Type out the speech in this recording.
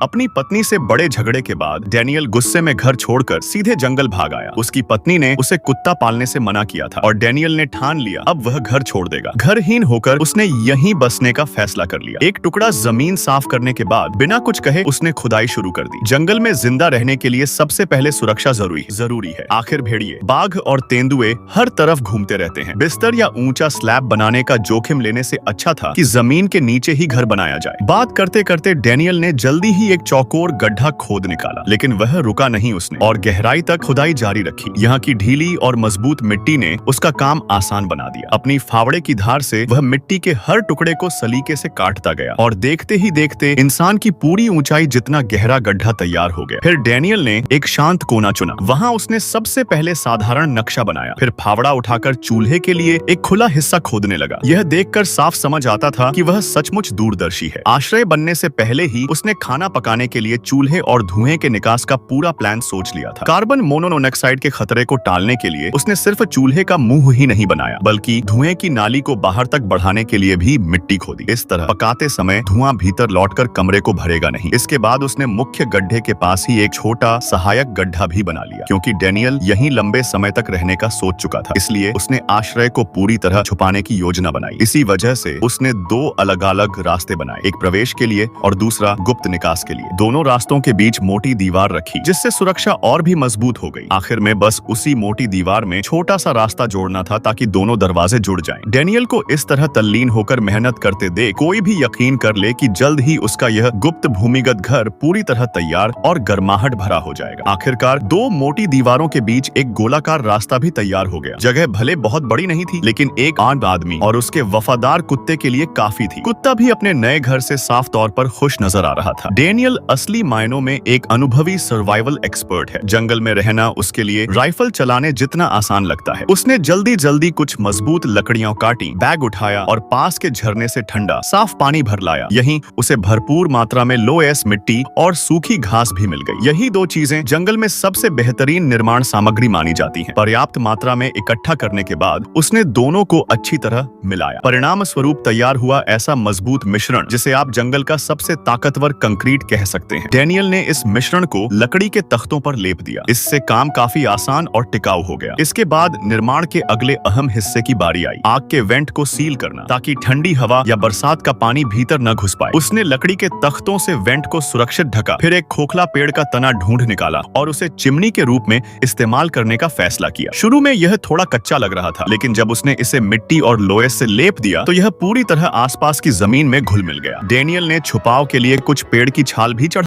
अपनी पत्नी से बड़े झगड़े के बाद डैनियल गुस्से में घर छोड़कर सीधे जंगल भाग आया। उसकी पत्नी ने उसे कुत्ता पालने से मना किया था और डैनियल ने ठान लिया अब वह घर छोड़ देगा। घरहीन होकर उसने यहीं बसने का फैसला कर लिया। एक टुकड़ा जमीन साफ करने के बाद बिना कुछ कहे उसने खुदाई शुरू कर दी। जंगल में जिंदा रहने के लिए सबसे पहले सुरक्षा जरूरी है। आखिर भेड़िए, बाघ और तेंदुए हर तरफ घूमते रहते हैं। बिस्तर या ऊंचा स्लैब बनाने का जोखिम लेने से अच्छा था कि जमीन के नीचे ही घर बनाया जाए। बात करते करते डैनियल ने जल्दी ही एक चौकोर गड्ढा खोद निकाला, लेकिन वह रुका नहीं उसने और गहराई तक खुदाई जारी रखी। यहाँ की ढीली और मजबूत मिट्टी ने उसका काम आसान बना दिया। अपनी फावड़े की धार से वह मिट्टी के हर टुकड़े को सलीके से काटता गया और देखते ही देखते इंसान की पूरी ऊंचाई जितना गहरा गड्ढा तैयार हो गया। फिर डैनियल ने एक शांत कोना चुना। वहाँ उसने सबसे पहले साधारण नक्शा बनाया, फिर फावड़ा उठाकर चूल्हे के लिए एक खुला हिस्सा खोदने लगा। यह देखकर साफ समझ आता था कि वह सचमुच दूरदर्शी है। आश्रय बनने से पहले ही उसने खाना पकाने के लिए चूल्हे और धुएं के निकास का पूरा प्लान सोच लिया था। कार्बन मोनोऑक्साइड के खतरे को टालने के लिए उसने सिर्फ चूल्हे का मुंह ही नहीं बनाया, बल्कि धुएं की नाली को बाहर तक बढ़ाने के लिए भी मिट्टी खोदी। इस तरह पकाते समय धुआं भीतर लौटकर कमरे को भरेगा नहीं। इसके बाद उसने मुख्य गड्ढे के पास ही एक छोटा सहायक गड्ढा भी बना लिया, क्योंकि डैनियल यहीं लंबे समय तक रहने का सोच चुका था। इसलिए उसने आश्रय को पूरी तरह छुपाने की योजना बनाई। इसी वजह से उसने दो अलग अलग रास्ते बनाए, एक प्रवेश के लिए और दूसरा गुप्त निकास के लिए। दोनों रास्तों के बीच मोटी दीवार रखी, जिससे सुरक्षा और भी मजबूत हो गई। आखिर में बस उसी मोटी दीवार में छोटा सा रास्ता जोड़ना था ताकि दोनों दरवाजे जुड़ जाएं। डैनियल को इस तरह तल्लीन होकर मेहनत करते देख कोई भी यकीन कर ले कि जल्द ही उसका यह गुप्त भूमिगत घर पूरी तरह तैयार और गर्माहट भरा हो जाएगा। आखिरकार दो मोटी दीवारों के बीच एक गोलाकार रास्ता भी तैयार हो गया। जगह भले बहुत बड़ी नहीं थी, लेकिन एक आम आदमी और उसके वफादार कुत्ते के लिए काफी थी। कुत्ता भी अपने नए घर से साफ तौर पर खुश नजर आ रहा था। डैनियल असली मायनों में एक अनुभवी सर्वाइवल एक्सपर्ट है। जंगल में रहना उसके लिए राइफल चलाने जितना आसान लगता है। उसने जल्दी कुछ मजबूत लकड़ियां काटी, बैग उठाया और पास के झरने से ठंडा साफ पानी भर लाया। यहीं उसे भरपूर मात्रा में लो एस मिट्टी और सूखी घास भी मिल गई। यही दो चीजें जंगल में सबसे बेहतरीन निर्माण सामग्री मानी जाती हैं। पर्याप्त मात्रा में इकट्ठा करने के बाद उसने दोनों को अच्छी तरह मिलाया। परिणाम स्वरूप तैयार हुआ ऐसा मजबूत मिश्रण जिसे आप जंगल का सबसे ताकतवर कंक्रीट कह सकते हैं। डैनियल ने इस मिश्रण को लकड़ी के तख्तों पर लेप दिया। इससे काम काफी आसान और टिकाऊ हो गया। इसके बाद निर्माण के अगले अहम हिस्से की बारी आई, आग के वेंट को सील करना, ताकि ठंडी हवा या बरसात का पानी भीतर न घुस पाए। उसने लकड़ी के तख्तों से वेंट को सुरक्षित ढका, फिर एक खोखला पेड़ का तना ढूंढ निकाला और उसे चिमनी के रूप में इस्तेमाल करने का फैसला किया। शुरू में यह थोड़ा कच्चा लग रहा था, लेकिन जब उसने इसे मिट्टी और लोहे से लेप दिया तो यह पूरी तरह आसपास की जमीन में घुल मिल गया। डैनियल ने छुपाव के लिए कुछ पेड़ की छाल भी चढ़ा